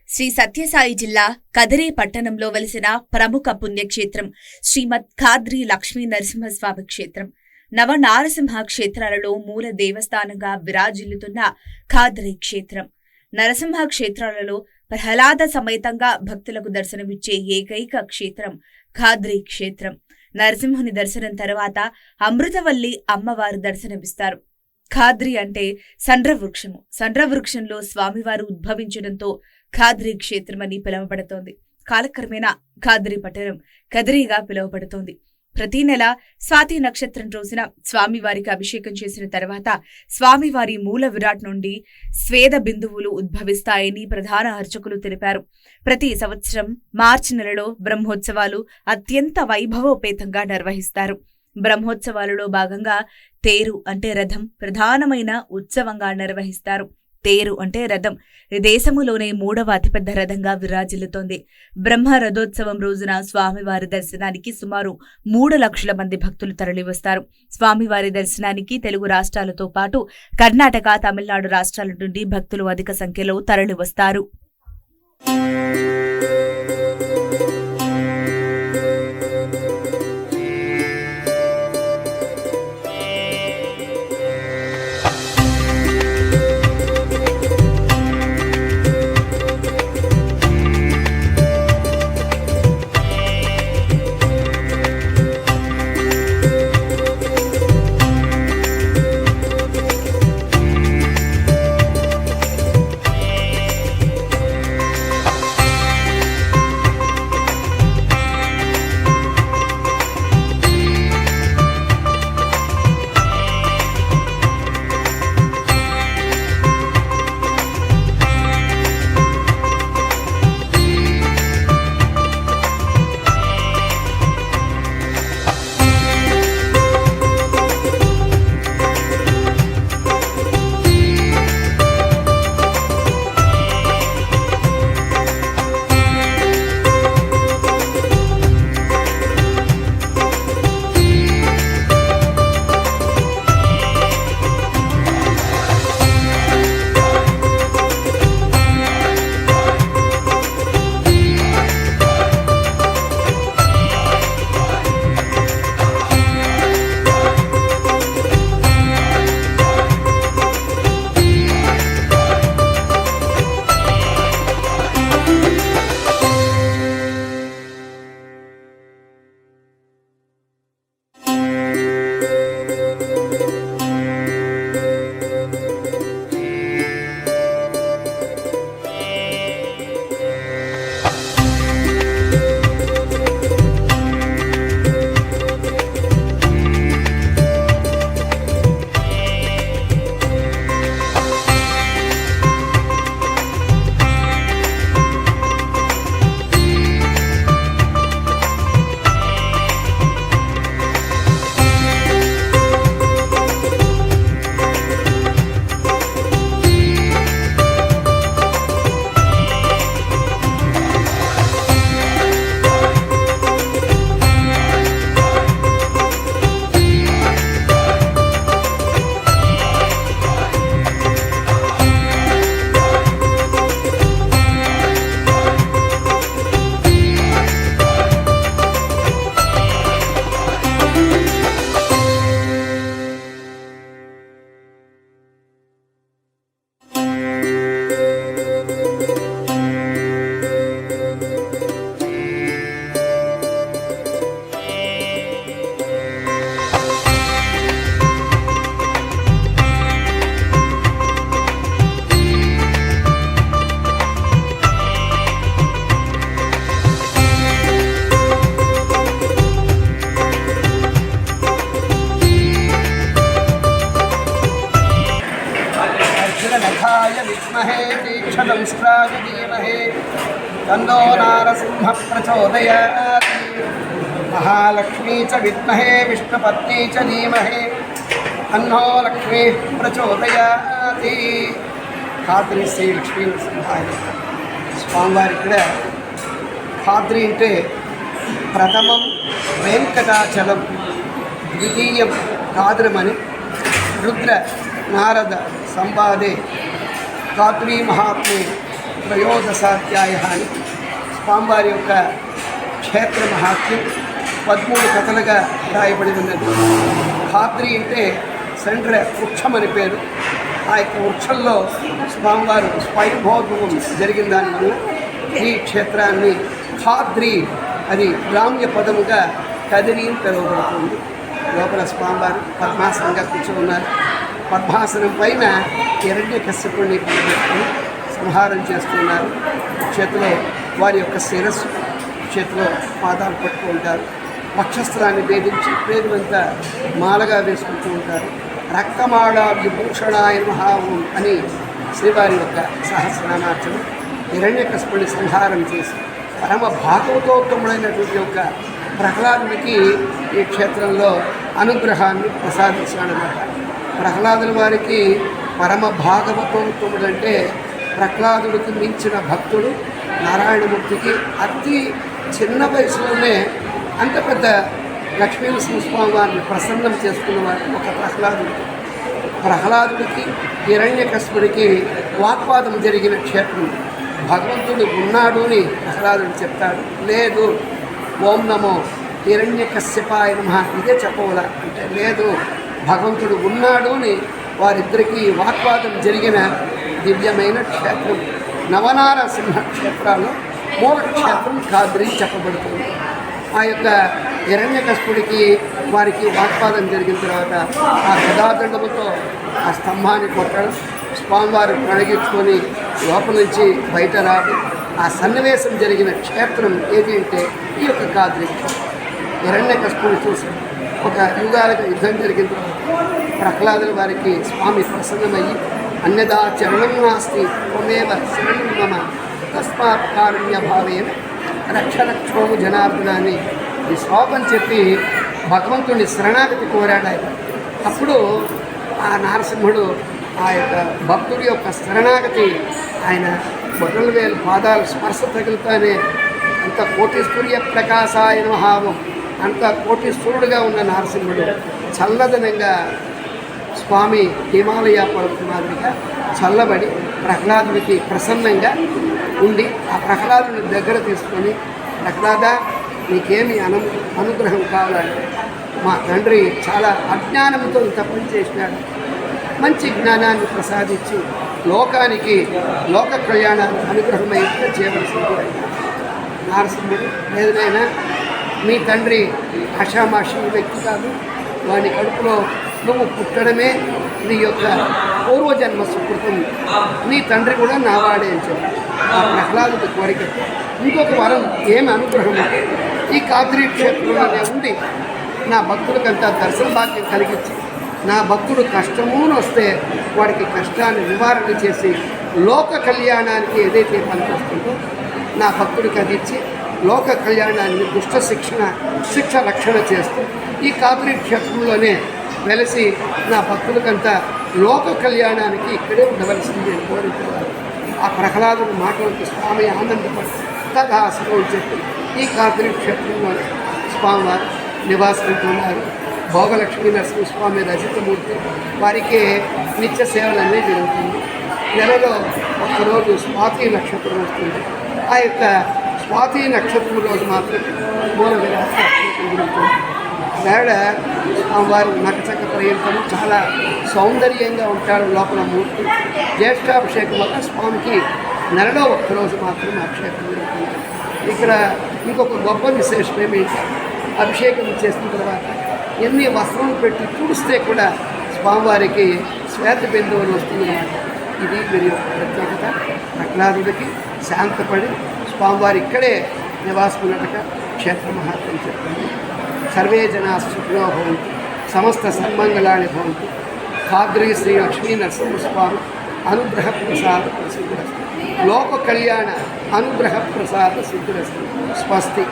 శ్రీ సత్యసాయి జిల్లా కదిరి పట్టణంలో వెలిసిన ప్రముఖ పుణ్యక్షేత్రం శ్రీమద్ ఖాద్రి లక్ష్మీ నరసింహస్వామి క్షేత్రం. నవనారసింహ క్షేత్రాలలో మూల దేవస్థానంగా విరాజిల్లుతున్న ఖాద్రి క్షేత్రం. నరసింహ క్షేత్రాలలో ప్రహ్లాద సమేతంగా భక్తులకు దర్శనమిచ్చే ఏకైక క్షేత్రం ఖాద్రి క్షేత్రం. నరసింహుని దర్శనం తర్వాత అమృతవల్లి అమ్మవారు దర్శనమిస్తారు. ఖాద్రి అంటే సండ్రవృక్షము. సండ్రవృక్షంలో స్వామివారు ఉద్భవించడంతో ఖాద్రి క్షేత్రమని పిలువబడుతోంది. కాలక్రమేణా ఖాద్రి పట్టణం కదిరిగా పిలువబడుతోంది. ప్రతి నెల స్వాతి నక్షత్రం రోజున స్వామివారికి అభిషేకం చేసిన తర్వాత స్వామివారి మూల విరాట్ నుండి స్వేద బిందువులు ఉద్భవిస్తాయని ప్రధాన అర్చకులు తెలిపారు. ప్రతి సంవత్సరం మార్చి నెలలో బ్రహ్మోత్సవాలు అత్యంత వైభవోపేతంగా నిర్వహిస్తారు. బ్రహ్మోత్సవాలలో భాగంగా తేరు అంటే రథం ప్రధానమైన ఉత్సవంగా నిర్వహిస్తారు. తేరు అంటే రథం దేశములోనే 3వ అతిపెద్ద రథంగా విరాజిల్లుతోంది. బ్రహ్మ రథోత్సవం రోజున స్వామివారి దర్శనానికి సుమారు 3 లక్షల మంది భక్తులు తరలివస్తారు. స్వామివారి దర్శనానికి తెలుగు రాష్ట్రాలతో పాటు కర్ణాటక, తమిళనాడు రాష్ట్రాల నుండి భక్తులు అధిక సంఖ్యలో తరలివస్తారు. विद्महे दीक्षदंष्ट्राय धीमहि तन्नो नारसिंहः प्रचोदयात्। महालक्ष्मी च विद्महे विष्णुपत्नी च धीमहि तन्नो लक्ष्मीः प्रचोदयात्। ఖాద్రి శ్రీ లక్ష్మీ నరసింహాయ స్వామివారి ఇక్కడ ఖాద్రి అంటే ప్రథమం వెంకటాచలం, ద్వితీయం ఖాద్రమని రుద్ర నారద సంవాదే ఖాద్రీ మహాత్మే త్రయోదశాధ్యాయ అని స్వామివారి యొక్క క్షేత్ర మహాత్మ్యం 13 కథలుగా రాయబడి ఉన్నది. ఖాద్రి అంటే సెంట్ర వృక్షం అని పేరు. ఆ యొక్క వృక్షంలో స్వామివారు స్వయంభోద్భవం జరిగిన దానివల్ల ఈ క్షేత్రాన్ని ఖాద్రి అది గ్రామ్య పదముగా కదిరి పిలువబడుతుంది. లోపల స్వామివారు పద్మాసనంగా కూర్చొని ఉన్నారు. పద్మాసనం పైన హిరణ్యకశ్యపుడిని పెట్టుకుని సంహారం చేస్తున్నారు. చేతిలో వారి యొక్క శిరస్సు, చేతిలో పాదాలు పట్టుతూ ఉంటారు. వక్షస్త్రాన్ని భేదించి పేరులంతా మాలగా వేసుకుంటూ ఉంటారు. రక్తమాడ విభూషణాయ మహావం అని శ్రీవారి యొక్క సహస్రనామార్చన. హిరణ్యకశ్యపుడిని సంహారం చేసి పరమ భాగవతోత్తముడైనటువంటి యొక్క ప్రహ్లాదుడికి ఈ క్షేత్రంలో అనుగ్రహాన్ని ప్రసాదించాడన్నమాట. ప్రహ్లాదుల వారికి పరమ భాగవతోత్తముడంటే ప్రహ్లాదుడికి మించిన భక్తుడు నారాయణమూర్తికి అతి చిన్న వయసులోనే అంత పెద్ద లక్ష్మీనరసింహస్వామి వారిని ప్రసన్నం చేసుకున్నవాడు ఒక ప్రహ్లాదుడికి హిరణ్యకశ్యపుడికి వాగ్వాదం జరిగిన క్షేత్రం. భగవంతుడు ఉన్నాడు అని ప్రహ్లాదుడు చెప్తాడు. లేదు, ఓం నమో హిరణ్యకశ్యపాయ నమః ఇదే చెప్పవలా అంటే లేదు, భగవంతుడు ఉన్నాడు అని వారిద్దరికీ వాగ్వాదం జరిగిన దివ్యమైన క్షేత్రం. నవనారసింహ క్షేత్రాల్లో మూల క్షేత్రం ఖాద్రి చెప్పబడుతుంది. ఆ యొక్క హిరణ్యకశ్యపుడికి వారికి వాగ్వాదం జరిగిన తర్వాత ఆ గదాదండముతో ఆ స్తంభాన్ని కొట్టడం, స్వామివారు ప్రణగించుకొని లోపల నుంచి బయట రావడం, ఆ సన్నివేశం జరిగిన క్షేత్రం ఏది అంటే ఈ యొక్క ఖాద్రి. హిరణ్యకశ్యపుని చూసి ఒక యుగాలకు యుద్ధం జరిగిన తర్వాత ప్రహ్లాదుల వారికి స్వామి ప్రసన్నమయ్యి అన్యదా చరణం నాస్తి త్వమేవ శరణం మమ తస్మాత్ కారుణ్య భావేన రక్షరక్షోము జనార్దనాన్ని ఈ శ్లోకం చెప్పి భగవంతుడిని శరణాగతి కోరాడు ఆయన. అప్పుడు ఆ నారసింహుడు ఆ యొక్క భక్తుడి యొక్క శరణాగతి ఆయన బొట్టల వేలు పాదాలు స్పర్శ తగులుతానే అంత కోటీశ్వర్య ప్రకాశాయ మహావం అంత కోటీశ్వరుడుగా ఉన్న నారసింహుడు చల్లదనంగా స్వామి హిమాలయ పర్వతం మాదిరిగా చల్లబడి ప్రహ్లాదుడికి ప్రసన్నంగా ఉండి ఆ ప్రహ్లాదుని దగ్గర తీసుకొని, ప్రహ్లాద నీకేమి అనుగ్రహం కావాలంటే మా తండ్రి చాలా అజ్ఞానంతో తపని చేసినాడు, మంచి జ్ఞానాన్ని ప్రసాదించి లోకానికి లోక కళ్యాణాన్ని అనుగ్రహమైతే చేయవలసింది. నారసింహుడు లేదనైనా మీ తండ్రి ఆషామాషి వ్యక్తి కాదు, వాని కడుపులో నువ్వు పుట్టడమే నీ యొక్క పూర్వజన్మ సుకృతం, నీ తండ్రి కూడా నావాడే అని చెప్పి ఆ ప్రహ్లాదుడి కోరిక. ఇంకొక వరం ఏమి అనుగ్రహం అంటే ఈ ఖాద్రి క్షేత్రంలోనే ఉండి నా భక్తులకంతా దర్శన భాగ్యం కలిగించి నా భక్తుడు కష్టమును వస్తే వాడికి కష్టాన్ని నివారణ చేసి లోక కళ్యాణానికి ఏదైతే పనికొస్తుందో నా భక్తుడికి అది ఇచ్చి లోక కళ్యాణాన్ని దుష్ట శిక్ష రక్షణ చేస్తూ ఈ ఖాద్రి క్షేత్రంలోనే వెలసి నా భక్తులకంతా లోక కళ్యాణానికి ఇక్కడే ఉండవలసింది అని కోరుతున్నారు. ఆ ప్రహ్లాదుని మాటలకి స్వామి ఆనందపడి తదాసనం చెప్పి ఈ ఖాద్రి క్షేత్రంలోనే స్వామివారు నివాసిస్తున్నారు. భోగలక్ష్మీ నరసింహస్వామి రచితమూర్తి వారికి నిత్య సేవలన్నీ జరుగుతుంది. నెలలో ఒక్కరోజు స్వాతి నక్షత్రం వస్తుంది. ఆ యొక్క స్వాతి నక్షత్రం రోజు మాత్రం మూల విరాట జరుగుతుంది. వేడ స్వామివారు నకచక పర్యంతం చాలా సౌందర్యంగా ఉంటాడు లోపల మూర్తి. జ్యేష్ఠాభిషేకం వల్ల స్వామికి నెలలో ఒక్కరోజు మాత్రం అభిషేకం జరుగుతుంది. ఇక్కడ ఇంకొక గొప్ప విశేషం ఏమిటి, అభిషేకం చేసిన తర్వాత ఎన్ని వస్త్రాలు పెట్టి తుడిస్తే కూడా స్వామివారికి శ్వేత బిందువులు వస్తుందన్నమాట. ఇది వీరి యొక్క ప్రత్యేకత. ప్రహ్లాదుడికి శాంతపడి స్వామివారి ఇక్కడే నివాసమున్నట్టుగా క్షేత్ర మహాత్మ్యం చెప్తుంది. సర్వే జనా సుఖినో భవంతు, సమస్త సన్మంగళాన్ని భవంతు. ఖాద్రి శ్రీ లక్ష్మీ నరసింహస్వామి అనుగ్రహ ప్రసాద సిద్ధిరస్తు. లోక కళ్యాణ అనుగ్రహ ప్రసాద సిద్ధిరస్తు. స్వస్తి.